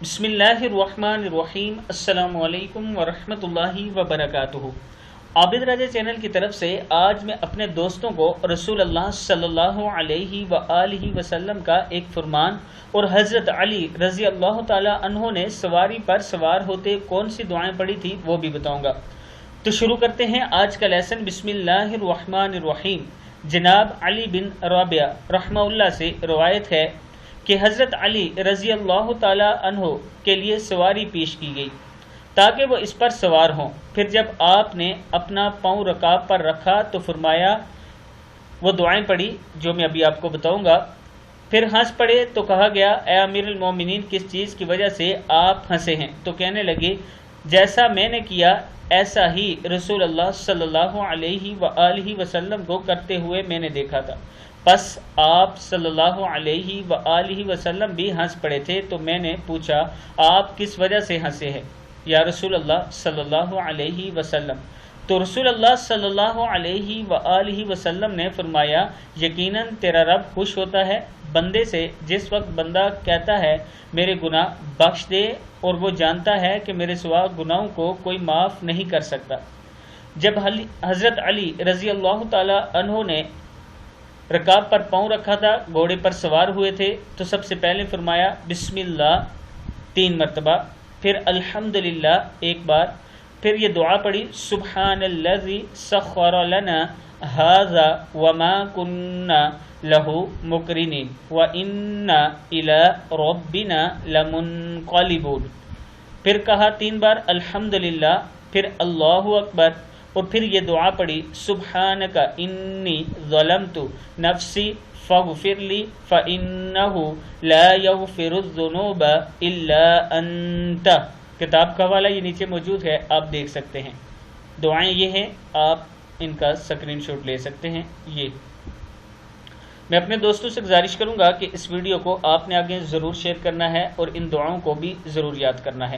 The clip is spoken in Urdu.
بسم اللہ الرحمن الرحیم۔ السلام علیکم ورحمۃ اللہ وبرکاتہ۔ عابد راجہ چینل کی طرف سے آج میں اپنے دوستوں کو رسول اللہ صلی اللہ علیہ وآلہ وسلم کا ایک فرمان اور حضرت علی رضی اللہ تعالی عنہ نے سواری پر سوار ہوتے کون سی دعائیں پڑھی تھی وہ بھی بتاؤں گا۔ تو شروع کرتے ہیں آج کا لیسن۔ بسم اللہ الرحمن الرحیم۔ جناب علی بن رابعہ رحمہ اللہ سے روایت ہے کہ حضرت علی رضی اللہ تعالی عنہ کے لیے سواری پیش کی گئی تاکہ وہ اس پر سوار ہوں۔ پھر جب آپ نے اپنا پاؤں رکاب پر رکھا تو فرمایا، وہ دعائیں پڑھی جو میں ابھی آپ کو بتاؤں گا۔ پھر ہنس پڑے تو کہا گیا، اے امیر المومنین، کس چیز کی وجہ سے آپ ہنسے ہیں؟ تو کہنے لگے، جیسا میں نے کیا ایسا ہی رسول اللہ صلی اللہ علیہ وآلہ وسلم کو کرتے ہوئے میں نے دیکھا تھا۔ پس آپ صلی اللہ علیہ وآلہ وسلم بھی ہنس پڑے تھے تو میں نے پوچھا، آپ کس وجہ سے ہنسے ہیں یا رسول اللہ صلی اللہ علیہ وسلم؟ تو رسول اللہ صلی اللہ علیہ وآلہ وسلم نے فرمایا، یقیناً تیرا رب خوش ہوتا ہے بندے سے جس وقت بندہ کہتا ہے میرے گناہ بخش دے، اور وہ جانتا ہے کہ میرے سوا گناہوں کو کوئی معاف نہیں کر سکتا۔ جب حضرت علی رضی اللہ تعالی عنہ نے رکاب پر پاؤں رکھا تھا، گھوڑے پر سوار ہوئے تھے، تو سب سے پہلے فرمایا بسم اللہ 3 مرتبہ، پھر الحمدللہ 1 بار، پھر یہ دعا پڑھی، سبحان الذی سخر لنا ھذا وما کنا لہ مقرنین وانا الی ربنا لمنقلبون۔ پھر کہا 3 بار الحمدللہ، پھر اللہ اکبر، اور پھر یہ دعا پڑھی، سبحانک انی ظلمت نفسی فاغفر لی فانہ لا یغفر الذنوب الا انت۔ کتاب کا حوالہ یہ نیچے موجود ہے، آپ دیکھ سکتے ہیں۔ دعائیں یہ ہیں، آپ ان کا اسکرین شاٹ لے سکتے ہیں۔ یہ میں اپنے دوستوں سے گزارش کروں گا کہ اس ویڈیو کو آپ نے آگے ضرور شیئر کرنا ہے اور ان دعاؤں کو بھی ضرور یاد کرنا ہے۔